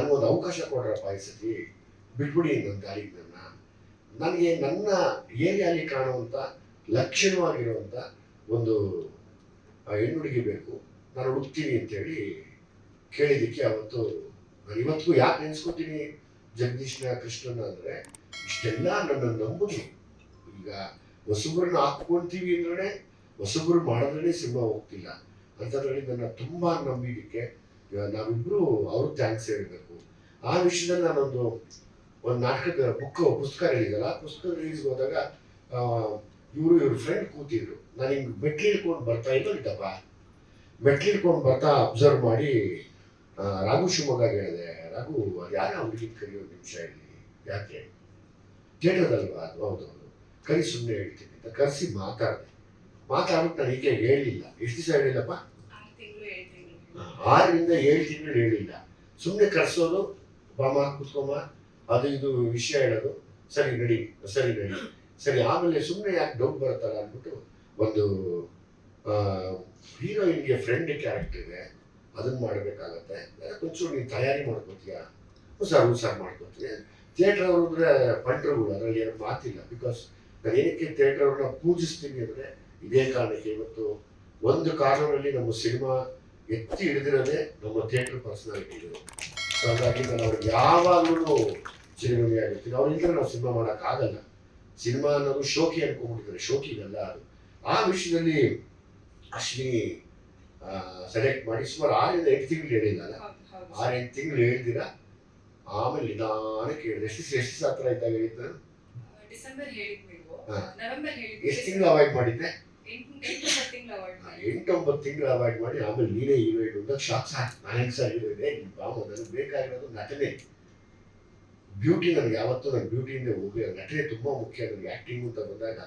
ನನಗೊಂದು ಅವಕಾಶ ಕೊಡ್ರಪ್ಪ ಈ ಸತಿ, ಬಿಟ್ಬಿಡಿ ನನ್ನ ದಾರಿಗೆ ನನಗೆ ನನ್ನ ಏರಿಯಾಲಿ ಕಾಣುವಂಥ ಲಕ್ಷಣವಾಗಿರುವಂಥ ಒಂದು ಹೆಣ್ಣುಡುಗಿ ಬೇಕು, ನಾನು ಹುಡುಕ್ತೀನಿ ಅಂತೇಳಿ ಕೇಳಿದ್ದಕ್ಕೆ ಅವತ್ತು ನಾನು ಇವತ್ತಿಗೂ ಯಾಕೆ ನೆನೆಸ್ಕೊತೀನಿ ಜಗದೀಶ್ನ ಕೃಷ್ಣನ ಅಂದರೆ, ಇಷ್ಟೆಲ್ಲ ನನ್ನನ್ನು ನಂಬುದು. ಈಗ ಹೊಸಬ್ರನ್ನ ಹಾಕ್ಕೊಳ್ತೀವಿ ಅಂದ್ರೆ ಹೊಸಬ್ರು ಮಾಡಿದ್ರೆ ಸಿನಿಮಾ ಹೋಗ್ತಿಲ್ಲ ಅಂತದ್ರಲ್ಲಿ ನನ್ನ ತುಂಬ ನಂಬಿದ್ದಕ್ಕೆ ನಾವಿಬ್ಬರು ಅವ್ರು ಥ್ಯಾಂಕ್ಸ್ ಹೇಳಬೇಕು. ಆ ವಿಷಯದಲ್ಲಿ ನಾನೊಂದು ನಾಟಕದ ಪುಸ್ತಕ ಹೇಳಿದಲ್ಲ, ಪುಸ್ತಕ ರಿಲೀಸ್ಗೆ ಹೋದಾಗ ಇವ್ರ ಫ್ರೆಂಡ್ ಕೂತಿದ್ರು. ನಾನು ಹಿಂಗೆ ಮೆಟ್ಲಿಳ್ಕೊಂಡು ಬರ್ತಾ ಇದ್ದಪ್ಪ, ಮೆಟ್ಲಿಳ್ಕೊಂಡು ಬರ್ತಾ ಅಬ್ಸರ್ವ್ ಮಾಡಿ ರಾಘು ಶಿವಮೊಗ್ಗ ಹೇಳಿದೆ, ರಾಘು ಅದು ಯಾರು ಹುಡುಗಿನ ಕರೆಯೋ ನಿಮಿಷ ಇಲ್ಲಿ, ಯಾಕೆ ಥಿಯೇಟರ್ದಲ್ವಾ ಅದು? ಹೌದು ಕೈ ಸುಮ್ಮನೆ ಹೇಳ್ತೀನಿ ಅಂತ ಕರೆಸಿ ಮಾತಾಡ್ಬಿಟ್ಟು ನಾನು ಹೀಗೆ ಹೇಳಿಲ್ಲ. ಎಷ್ಟು ದಿವಸ ಹೇಳಿಲ್ಲಪ್ಪ? 6 ರಿಂದ 7 ತಿಂಗಳು ಹೇಳಿಲ್ಲ. ಸುಮ್ಮನೆ ಕರೆಸೋದು, ಬಾಮ ಕುತ್ಕೊಮ್ಮ, ಅದು ಇದು ವಿಷಯ ಹೇಳೋದು, ಸರಿ ನಡಿ. ಸರಿ ಆಮೇಲೆ ಸುಮ್ಮನೆ ಯಾಕೆ ಡೌಟ್ ಬರುತ್ತಲ್ಲ ಅಂದ್ಬಿಟ್ಟು, ಒಂದು ಹೀರೋಯಿನ್ಗೆ ಫ್ರೆಂಡ್ ಕ್ಯಾರೆಕ್ಟರ್ ಇದೆ, ಅದನ್ನು ಮಾಡಬೇಕಾಗತ್ತೆ, ಒಂಚೂರು ನೀನು ತಯಾರಿ ಮಾಡ್ಕೋತೀಯಾ? ಹುಷಾರು ಮಾಡ್ಕೋತೀಯ. ಥಿಯೇಟರ್ ಅವರು ಅಂದರೆ ಪಂಟ್ರುಗಳು, ಅದರಲ್ಲಿ ಏನು ಮಾತಿಲ್ಲ. ಬಿಕಾಸ್ ನಾನು ಏನಕ್ಕೆ ಥಿಯೇಟರ್ ಅವ್ರನ್ನ ಪೂಜಿಸ್ತೀನಿ ಅಂದರೆ ಇದೇ ಕಾರಣಕ್ಕೆ. ಇವತ್ತು ಒಂದು ಕಾರಣದಲ್ಲಿ ನಮ್ಮ ಸಿನಿಮಾ ಎತ್ತಿ ಹಿಡಿದಿರೋದೇ ನಮ್ಮ ಥಿಯೇಟರ್ ಪರ್ಸನಾಲಿಟಿಗಳು. ಸೊ ಹಾಗಾಗಿ ನಾನು ಅವ್ರಿಗೆ ಯಾವಾಗಲೂ ಚಿರಋಣಿ ಆಗಿರ್ತೀನಿ. ಅವ್ರಿಂದ ನಾವು ಸಿನಿಮಾ ಮಾಡೋಕ್ಕಾಗಲ್ಲ. ಸಿನಿಮಾ ಅನ್ನೋದು ಶೋಕಿ ಅನ್ಕೊಂಡ್ಬಿಟ್ಟಿದ್ದಾರೆ, ಶೋಕಿಗಲ್ಲ ಅದು. ಆ ವಿಷಯದಲ್ಲಿ ಅಶ್ವಿನಿ ಸೆಲೆಕ್ಟ್ ಮಾಡಿ ಸುಮಾರು 6 ರಿಂದ 8 ತಿಂಗಳು ಹೇಳಿಲ್ಲ, 6-8 ತಿಂಗಳು ಹೇಳ್ದಿರ ಆಮೇಲೆ ನಿಧಾನಕ್ಕೆ ಹೇಳಿದೆ. ಎಷ್ಟು ಹತ್ರ ಇದ್ದಾಗ ಹೇಳಿದ್ದು? ಡಿಸೆಂಬರ್ ಹೇಳಿದ್ವಿ, ಎಷ್ಟು ತಿಂಗಳು ಅವಾಯ್ಡ್ ಮಾಡಿದ್ದೆ? 8-9 ತಿಂಗಳು ಅವಾಯ್ಡ್ ಮಾಡಿ ಆಮೇಲೆ ನೀನೇ ಹೀರೋಯಿನ್ ಅಂತ ಶಾಕ್ ನಾನು ಹೆಂಗೆ ಸರ್ ಹೀರೋಯಿನ್ ನನಗೆ ಬೇಕಾಗಿರೋದು ನಟನೆ, ಬ್ಯೂಟಿ. ನನಗೆ ಯಾವತ್ತೂ ನನ್ನ ಬ್ಯೂಟಿಯಿಂದ ಹೋಗಿ ನಟನೆ ತುಂಬ ಮುಖ್ಯ ನನಗೆ. ಆ್ಯಕ್ಟಿಂಗ್ ಅಂತ ಬಂದಾಗ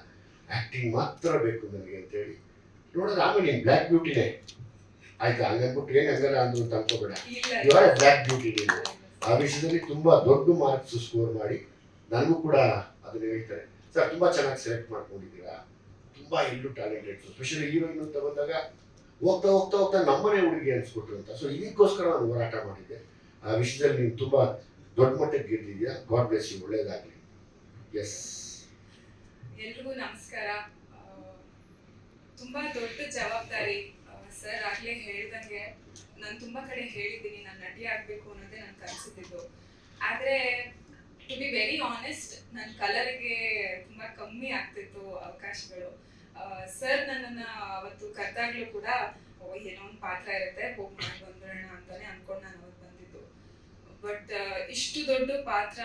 ಆ್ಯಕ್ಟಿಂಗ್ ಮಾತ್ರ ಬೇಕು ನನಗೆ ಅಂತೇಳಿ ನೋಡಿದ್ರೆ ಆಮೇಲೆ ನೀನು ಬ್ಲ್ಯಾಕ್ ಬ್ಯೂಟಿನೇ ಆಯ್ತಾ, ಹಂಗನ್ಬಿಟ್ಟು ಏನು ಹಂಗಲ್ಲ ಅಂದ್ರು ಅಂತ ಅನ್ಕೋಬೇಡ. ಇವಾಗ ಬ್ಲ್ಯಾಕ್ ಬ್ಯೂಟಿ ನೀನು. ಆ ವಿಷಯದಲ್ಲಿ ತುಂಬ ದೊಡ್ಡ ಮಾರ್ಕ್ಸ್ ಸ್ಕೋರ್ ಮಾಡಿ ನನಗೂ ಕೂಡ ಅದನ್ನು ಹೇಳ್ತಾರೆ, ಸರ್ ತುಂಬ ಚೆನ್ನಾಗಿ ಸೆಲೆಕ್ಟ್ ಮಾಡ್ಕೊಂಡಿದ್ದೀರಾ, ತುಂಬ ಎಲ್ಲೂ ಟ್ಯಾಲೆಂಟೆಡ್, ಸ್ಪೆಷಲಿ ಹೀರೋಯಿನ್ ಅಂತ ಬಂದಾಗ ಹೋಗ್ತಾ ನಮ್ಮನೆ ಹುಡುಗಿ ಅನ್ಸ್ಬಿಟ್ರು ಅಂತ. ಸೊ ಇದಕ್ಕೋಸ್ಕರ ನಾನು ಹೋರಾಟ ಮಾಡಿದ್ದೆ. ಆ ವಿಷಯದಲ್ಲಿ ನೀನು ತುಂಬ ದೊಡ್ಡ ಮಟ್ಟಕ್ಕೆ ಗೆದ್ದಿದ್ಯಾ. ಗಾಡ್ ಬ್ಲೆಸ್ ಯು, ಒಳ್ಳೇದಾಗಲಿ. ಎಸ್, ಎಲ್ರಿಗೂ ನಮಸ್ಕಾರ. ತುಂಬಾ ದೊಡ್ಡ ಜವಾಬ್ದಾರಿ ಸರ್. ಆಗ್ಲೇ ಹೇಳ್ದಂಗೆ ನಾನು ತುಂಬಾ ಕಡೆ ಹೇಳಿದ್ದೀನಿ ನಾನು ನಟಿ ಆಗ್ಬೇಕು ಅನ್ನೋದೇ ನನ್ ಕನಸಿದ್ದು. ಆದ್ರೆ ಟು ಬಿ ವೆರಿ ಆನೆಸ್ಟ್, ನನ್ನ ಕಲರ್ಗೆ ತುಂಬಾ ಕಮ್ಮಿ ಆಗ್ತಿತ್ತು ಅವಕಾಶಗಳು. ಸರ್ ನನ್ನನ್ನ ಅವತ್ತು ಕರೆದಾಗ್ಲೂ ಕೂಡ ಏನೋ ಒಂದು ಪಾತ್ರ ಇರುತ್ತೆ, ಹೋಗಿ ಮಾಡಿ ಬಂದ್ಬಿಡೋಣ ಅಂತಾನೆ ಅನ್ಕೊಂಡು ನಾನು ಅವತ್ತು ಬಂದಿದ್ದು. ಬಟ್ ಇಷ್ಟು ದೊಡ್ಡ ಪಾತ್ರ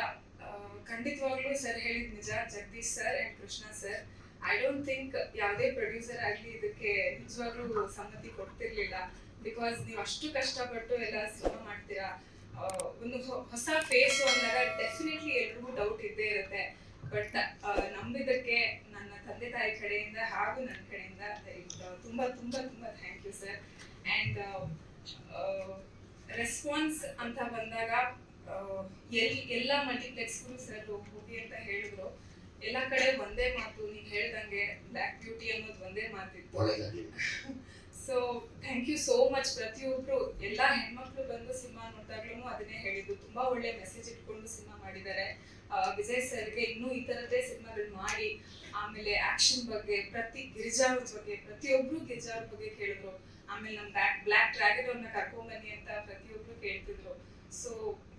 ಖಂಡಿತವಾಗ್ಲೂ ಸರ್ ಹೇಳಿದ್ ನಿಜ. Jagadish sir and Krishna sir, I don't think ಯಾವುದೇ ಪ್ರೊಡ್ಯೂಸರ್ ಆಗಲಿ ಇದಕ್ಕೆ ನಿಜವಾಗ್ಲೂ ಸಮ್ಮತಿ ಕೊಡ್ತಿರ್ಲಿಲ್ಲ. ಬಿಕಾಸ್ ನೀವು ಅಷ್ಟು ಕಷ್ಟಪಟ್ಟು ಎಲ್ಲ ಸಿನಿಮಾ ಮಾಡ್ತೀರಾ, ಒಂದು ಹೊಸ ಫೇಸ್ ಅಂದಾಗ ಡೆಫಿನೆಟ್ಲಿ ಎಲ್ರಿಗೂ ಡೌಟ್ ಇದ್ದೇ ಇರುತ್ತೆ. ಬಟ್ ನಂಬಿದ್ದಕ್ಕೆ ನನ್ನ ತಂದೆ ತಾಯಿ ಕಡೆಯಿಂದ ಹಾಗೂ ನನ್ನ ಕಡೆಯಿಂದ ತುಂಬಾ ತುಂಬಾ ತುಂಬಾ thank you sir. And response ಅಂತ ಬಂದಾಗ ಎಲ್ಲ ಮಲ್ಟಿಪ್ಲೆಕ್ಸ್ಗೂ ಸರ್ ಹೋಗಿ ಅಂತ ಹೇಳಿದ್ರು. ಎಲ್ಲ ಕಡೆ ಒಂದೇ ಮಾತು, ನೀವು ಹೇಳ್ದಂಗೆ ಬ್ಲ್ಯಾಕ್ ಬ್ಯೂಟಿ ಅನ್ನೋದು ಒಂದೇ ಮಾತಿತ್ತು. So thank you so much. ಪ್ರತಿಯೊಬ್ರು ಎಲ್ಲ ಹೆಣ್ಮಕ್ಳು ಬಂದು ಸಿನಿಮಾ ನೋಡಿದಾಗ್ಲೂ ಅದನ್ನೇ ಹೇಳಿದ್ದು, ತುಂಬಾ ಒಳ್ಳೆ ಮೆಸೇಜ್ ಇಟ್ಕೊಂಡು ಸಿನಿಮಾ ಮಾಡಿದ್ದಾರೆ. ವಿಜಯ್ ಸರ್ಗೆ ಇನ್ನೂ ಈ ಥರದ್ದೇ ಸಿನಿಮಾಗಳು ಮಾಡಿ, ಆಮೇಲೆ ಆಕ್ಷನ್ ಬಗ್ಗೆ, ಗಿರಿಜಾ ಅವ್ರ ಬಗ್ಗೆ, ಪ್ರತಿಯೊಬ್ರು ಗಿರಿಜಾ ಅವ್ರ ಬಗ್ಗೆ ಕೇಳಿದ್ರು. ಆಮೇಲೆ ನಮ್ಮ ಬ್ಲ್ಯಾಕ್ ಡ್ರ್ಯಾಗನ್ ಅವ್ರನ್ನ ಕರ್ಕೊಂಬನ್ನಿ ಅಂತ ಪ್ರತಿಯೊಬ್ರು ಕೇಳ್ತಿದ್ರು. ಸೊ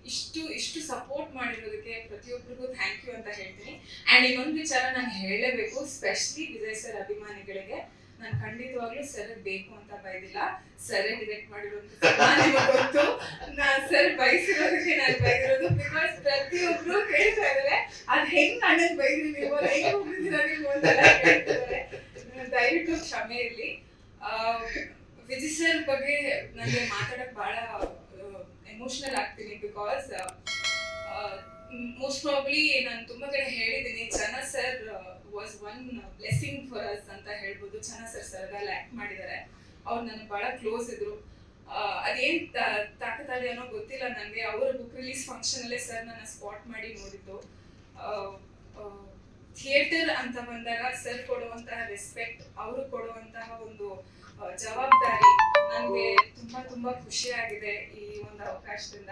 ಇಷ್ಟು ಸಪೋರ್ಟ್ ಮಾಡಿರೋದಕ್ಕೆ ಪ್ರತಿಯೊಬ್ಬರಿಗೂ ಥ್ಯಾಂಕ್ ಯು ಅಂತ ಹೇಳ್ತೀನಿ. ಆ್ಯಂಡ್ ಇನ್ನೊಂದು ವಿಚಾರ ನಾನು ಹೇಳಲೇಬೇಕು, ಸ್ಪೆಷಲಿ ವಿಜಯ್ ಸರ್ ಅಭಿಮಾನಿಗಳಿಗೆ, ನಾನು ಖಂಡಿತವಾಗ್ಲೂ ಸರ್ ಬೇಕು ಅಂತ ಬೈದಿಲ್ಲ. ಸರ್ ಡಿರೆಕ್ಟ್ ಮಾಡಿರೋದು ಗೊತ್ತು, ನಾನು ಸರ್ ಬಯಸಿರೋದಕ್ಕೆ ನಾನು ಬೈದಿರೋದು. ಬಿಕಾಸ್ ಪ್ರತಿಯೊಬ್ರು ಕೇಳ್ತಾ ಇದಾರೆ, ಅದ್ ಹೆಂಗ್ ಅಣ್ಣನ್ ಬೈದ್ರಿ ನೀವು, ಹೆಂಗ್ ಹೋಗಿದ್ದೀರಾ ನೀವು ಅಂತ ಕೇಳ್ತಿದ್ದಾರೆ. ದಯವಿಟ್ಟು ಕ್ಷಮೆ ಇರ್ಲಿ. ವಿಜಯ್ ಸರ್ ಬಗ್ಗೆ ನನಗೆ ಮಾತಾಡಕ್ ಬಹಳ ಎಮೋಷನಲ್ ಆಗ್ತೀನಿ. ಬಿಕಾಸ್ ಮೋಸ್ಟ್ ಪ್ರಾಬ್ಲಿ ನಾನು ತುಂಬಾ ಕಡೆ ಹೇಳಿದ್ದೀನಿ, Channa sir was one blessing for us ಅಂತ ಹೇಳ್ಬೋದು. ಚನ್ನ ಸರ್ ಸರ್ಗಲ್ಲಿ ಆಕ್ಟ್ ಮಾಡಿದ್ದಾರೆ, ಅವ್ರು ನನಗೆ ಬಹಳ ಕ್ಲೋಸ್ ಇದ್ರು. ಅದೇನ್ ತಾಕತಾಳಿ ಅನ್ನೋ ಗೊತ್ತಿಲ್ಲ ನನಗೆ. ಅವರ ಬುಕ್ ರಿಲೀಸ್ ಫಂಕ್ಷನ್ ಅಲ್ಲೇ ಸರ್ ನನ್ನ ಸ್ಪಾಟ್ ಮಾಡಿ ನೋಡಿದ್ದು. ಥಿಯೇಟರ್ ಅಂತ ಬಂದಾಗ ಸರ್ ಕೊಡುವಂತಹ ರೆಸ್ಪೆಕ್ಟ್, ಅವರು ಕೊಡುವಂತಹ ಒಂದು ಜವಾಬ್ದಾರಿ ನನಗೆ ತುಂಬಾ ತುಂಬಾ ಖುಷಿ ಆಗಿದೆ ಈ ಒಂದು ಅವಕಾಶದಿಂದ.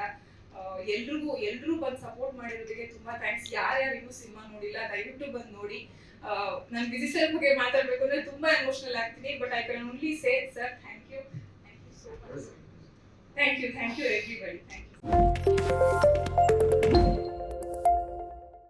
ಎಲ್ರಿಗೂ ಬಂದು ಸಪೋರ್ಟ್ ಮಾಡಿರೋದಕ್ಕೆ ತುಂಬಾ ಥ್ಯಾಂಕ್ಸ್. ಯಾರ್ಯಾರು ಇನ್ನೂ ಸಿನಿಮಾ ನೋಡಿಲ್ಲ ದಯವಿಟ್ಟು ಬಂದು ನೋಡಿ. ನಾನು ಬಿಸಿ ಸರ್ ಬಗ್ಗೆ ಮಾತಾಡ್ಬೇಕು ಅಂದ್ರೆ ತುಂಬಾ ಎಮೋಷನಲ್ ಆಗ್ತೀನಿ, but I can only say sir thank you so much. Thank you everybody. Thank you.